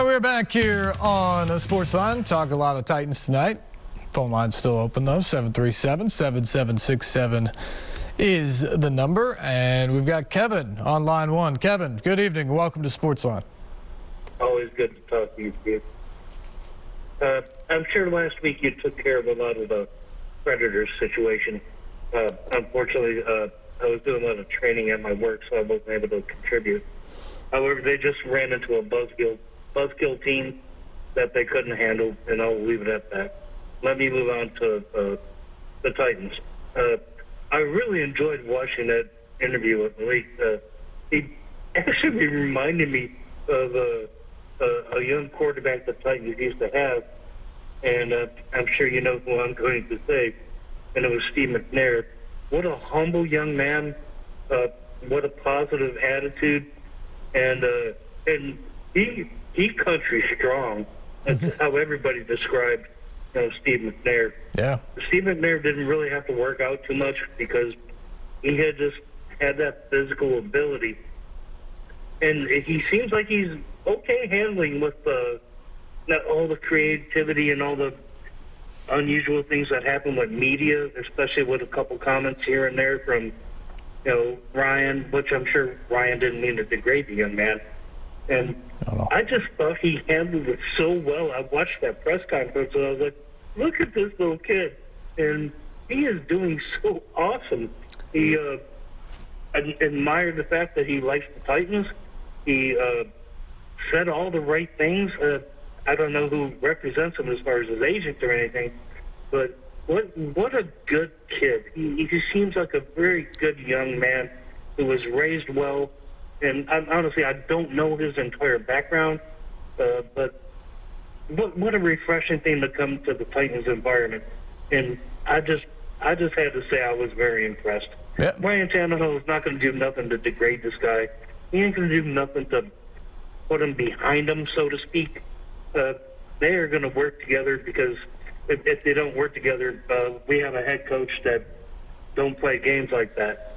We're back here on SportsLine. Talk a lot of Titans tonight. Phone line's still open, though. 737-7767 is the number. And we've got Kevin on line one. Kevin, good evening. Welcome to SportsLine. Always good to talk to you, Steve. I'm sure last week you took care of a lot of the Predators situation. Unfortunately, I was doing a lot of training at my work, so I wasn't able to contribute. However, they just ran into a buzzkill team that they couldn't handle, and I'll leave it at that. Let me move on to the Titans. I really enjoyed watching that interview with Malik. He actually reminded me of a young quarterback the Titans used to have, and I'm sure you know who I'm going to say, and it was Steve McNair. What a humble young man, what a positive attitude, and he country strong. That's how everybody described Steve McNair. Yeah. Steve McNair didn't really have to work out too much because he had just had that physical ability. And he seems like he's okay handling with not all the creativity and all the unusual things that happen with media, especially with a couple comments here and there from, Ryan, which I'm sure Ryan didn't mean to degrade the young man. And I just thought he handled it so well. I watched that press conference and I was like, look at this little kid. And he is doing so awesome. He I admired the fact that he likes the Titans. He said all the right things. I don't know who represents him as far as his agent or anything, but what a good kid. He just seems like a very good young man who was raised well. And honestly, I don't know his entire background, but what a refreshing thing to come to the Titans environment. And I just had to say I was very impressed. Yep. Ryan Tannehill is not going to do nothing to degrade this guy. He ain't going to do nothing to put him behind him, so to speak. They are going to work together because if they don't work together, we have a head coach that don't play games like that.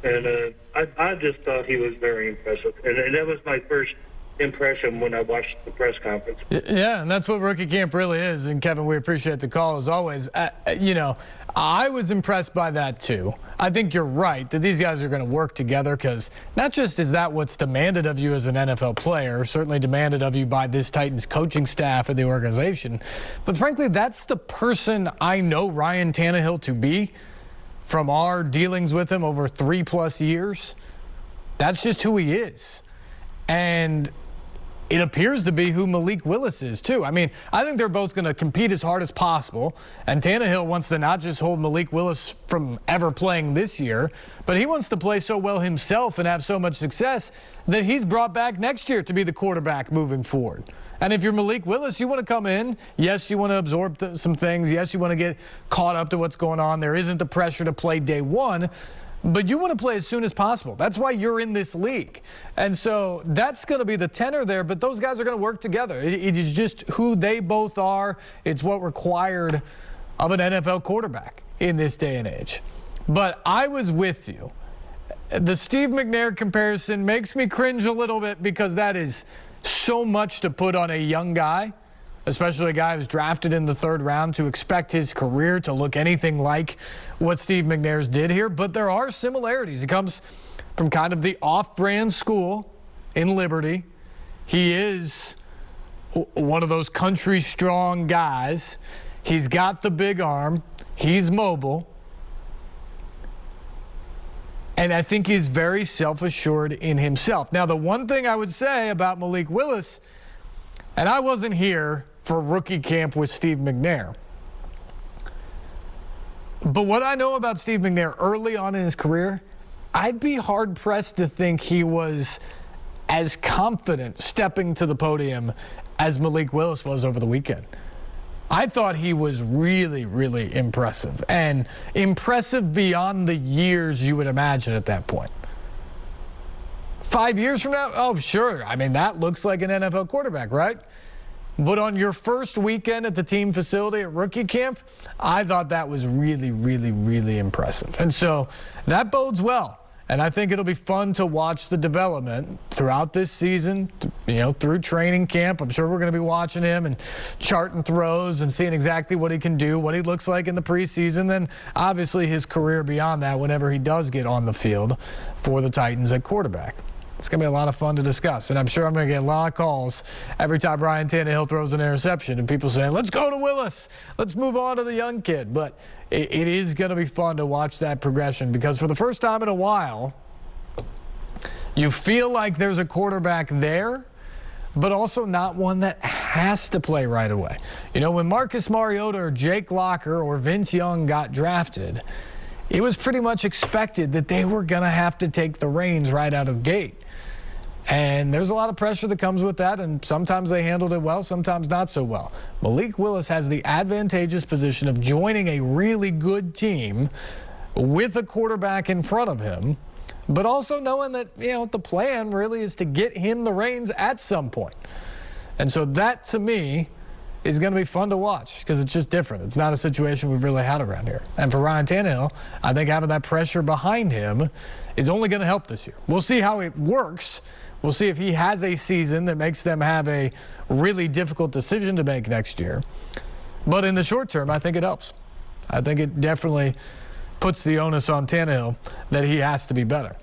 And I just thought he was very impressive. And that was my first impression when I watched the press conference. Yeah, and that's what rookie camp really is. And, Kevin, we appreciate the call as always. I was impressed by that, too. I think you're right that these guys are going to work together because not just is that what's demanded of you as an NFL player, certainly demanded of you by this Titans coaching staff and the organization, but frankly, that's the person I know Ryan Tannehill to be from our dealings with him over 3+ years. That's just who he is. And it appears to be who Malik Willis is, too. I mean, I think they're both going to compete as hard as possible. And Tannehill wants to not just hold Malik Willis from ever playing this year, but he wants to play so well himself and have so much success that he's brought back next year to be the quarterback moving forward. And if you're Malik Willis, you want to come in. Yes, you want to absorb some things. Yes, you want to get caught up to what's going on. There isn't the pressure to play day one. But you want to play as soon as possible. That's why you're in this league. And so that's going to be the tenor there, but those guys are going to work together. It is just who they both are. It's what required of an NFL quarterback in this day and age. But I was with you. The Steve McNair comparison makes me cringe a little bit because that is so much to put on a young guy, especially a guy who's drafted in the 3rd round, to expect his career to look anything like what Steve McNair's did here. But there are similarities. He comes from kind of the off-brand school in Liberty. He is one of those country-strong guys. He's got the big arm. He's mobile. And I think he's very self-assured in himself. Now, the one thing I would say about Malik Willis, and I wasn't here for rookie camp with Steve McNair, but what I know about Steve McNair early on in his career, I'd be hard-pressed to think he was as confident stepping to the podium as Malik Willis was over the weekend. I thought he was really, really impressive, and impressive beyond the years you would imagine at that point. 5 years from now? Oh, sure. I mean, that looks like an NFL quarterback, right? But on your first weekend at the team facility at rookie camp, I thought that was really, really, really impressive. And so that bodes well And I think it'll be fun to watch the development throughout this season, through training camp. I'm sure we're going to be watching him and charting throws and seeing exactly what he can do, what he looks like in the preseason, then obviously his career beyond that whenever he does get on the field for the Titans at quarterback. It's going to be a lot of fun to discuss, and I'm sure I'm going to get a lot of calls every time Ryan Tannehill throws an interception and people saying, let's go to Willis. Let's move on to the young kid. But it is going to be fun to watch that progression because for the first time in a while, you feel like there's a quarterback there, but also not one that has to play right away. When Marcus Mariota or Jake Locker or Vince Young got drafted, it was pretty much expected that they were going to have to take the reins right out of the gate. And there's a lot of pressure that comes with that, and sometimes they handled it well, sometimes not so well. Malik Willis has the advantageous position of joining a really good team with a quarterback in front of him, but also knowing that, the plan really is to get him the reins at some point. And so that, to me, is going to be fun to watch because it's just different. It's not a situation we've really had around here. And for Ryan Tannehill, I think having that pressure behind him is only going to help this year. We'll see how it works. We'll see if he has a season that makes them have a really difficult decision to make next year. But in the short term, I think it helps. I think it definitely puts the onus on Tannehill that he has to be better.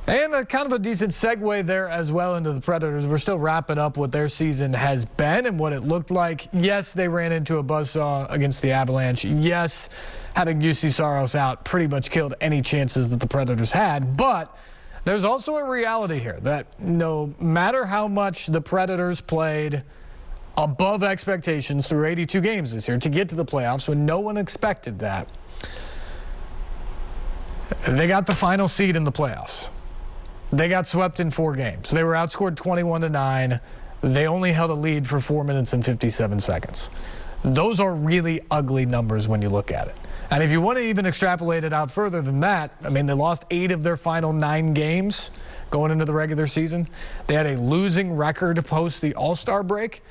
And a kind of a decent segue there as well into the Predators. We're still wrapping up what their season has been and what it looked like. Yes, they ran into a buzzsaw against the Avalanche. Yes, having UC Saros out pretty much killed any chances that the Predators had. But there's also a reality here that no matter how much the Predators played above expectations through 82 games this year to get to the playoffs when no one expected that, they got the final seed in the playoffs. They got swept in 4 games. They were outscored 21-9. They only held a lead for 4 minutes and 57 seconds. Those are really ugly numbers when you look at it. And if you want to even extrapolate it out further than that, they lost 8 of their final 9 games going into the regular season. They had a losing record post the All-Star break.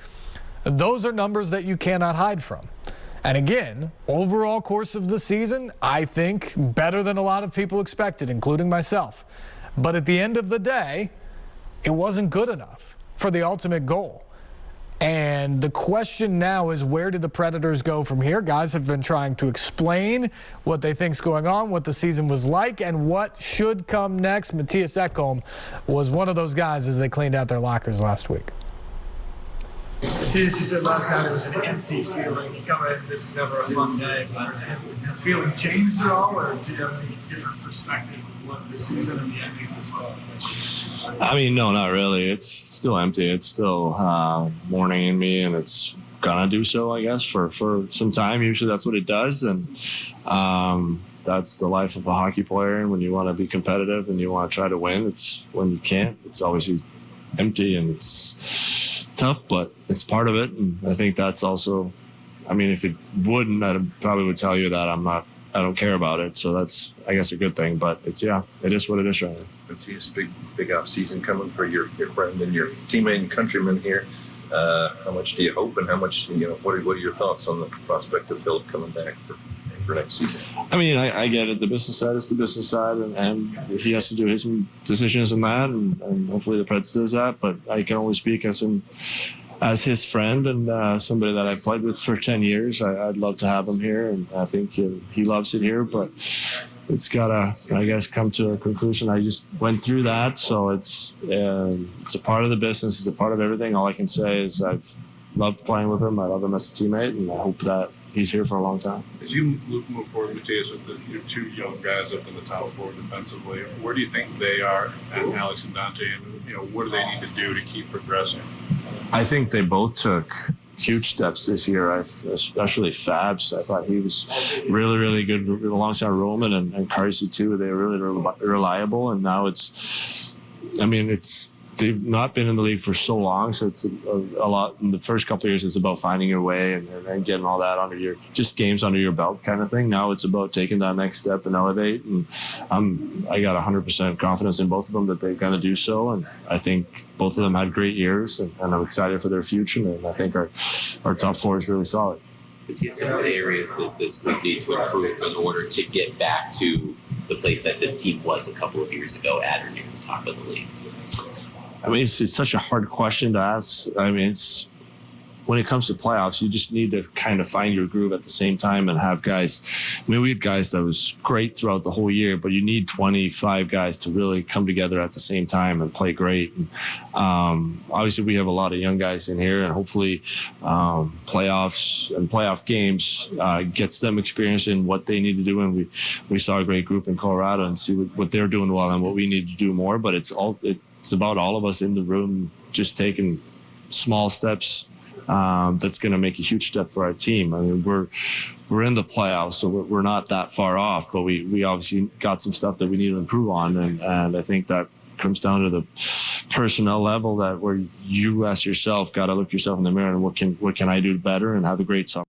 Those are numbers that you cannot hide from. And again, overall course of the season, I think better than a lot of people expected, including myself. But at the end of the day, it wasn't good enough for the ultimate goal. And the question now is, where did the Predators go from here? Guys have been trying to explain what they think's going on, what the season was like, and what should come next. Mattias Ekholm was one of those guys as they cleaned out their lockers last week. Mattias, you said last night it was an empty feeling. You come in, this is never a fun day, but has the feeling changed at all, or do you have any different perspective of what the season and the ending was well? No, not really. It's still empty. It's still mourning in me, and it's gonna do so, I guess, for some time. Usually that's what it does, and that's the life of a hockey player. And when you want to be competitive and you want to try to win, it's when you can't. It's obviously empty, and it's tough, but it's part of it. And I think that's also, if it wouldn't, I probably would tell you that I don't care about it. So that's, I guess, a good thing. But it is what it is right now. Mattias, big off season coming for your friend and your teammate and countryman here. How much do you hope, and how much, what are your thoughts on the prospect of Philip coming back for next season? I get it. The business side is the business side, and he has to do his decisions in that, and hopefully the Preds does that. But I can only speak as his friend and somebody that I played with for 10 years. I'd love to have him here, and I think he loves it here, but it's got to, I guess, come to a conclusion. I just went through that, so it's a part of the business. It's a part of everything. All I can say is I've loved playing with him. I love him as a teammate, and I hope that he's here for a long time. As you move forward, Mattias, with your 2 young guys up in the top 4 defensively, where do you think they are, and Alex and Dante, and what do they need to do to keep progressing? I think they both took huge steps this year, especially Fabs. I thought he was really, really good alongside Roman and Carsey too. They were really reliable, and now they've not been in the league for so long, so it's a lot. In the first couple of years, it's about finding your way and getting all that under your, just games under your belt kind of thing. Now it's about taking that next step and elevate. And I got 100% confidence in both of them that they're going to do so. And I think both of them had great years, and I'm excited for their future. And I think our top 4 is really solid. Mattias, in what areas does this need to improve in order to get back to the place that this team was a couple of years ago at or near the top of the league? I mean, it's such a hard question to ask. I mean, it's when it comes to playoffs, you just need to kind of find your groove at the same time and have guys. I mean, we had guys that was great throughout the whole year, but you need 25 guys to really come together at the same time and play great. And, obviously, we have a lot of young guys in here, and hopefully playoffs and playoff games gets them experience in what they need to do. And we saw a great group in Colorado and see what they're doing well and what we need to do more. But it's about all of us in the room just taking small steps. That's going to make a huge step for our team. I mean, we're in the playoffs, so we're not that far off, but we obviously got some stuff that we need to improve on, and I think that comes down to the personnel level, that where you as yourself got to look yourself in the mirror and what can I do better and have a great summer.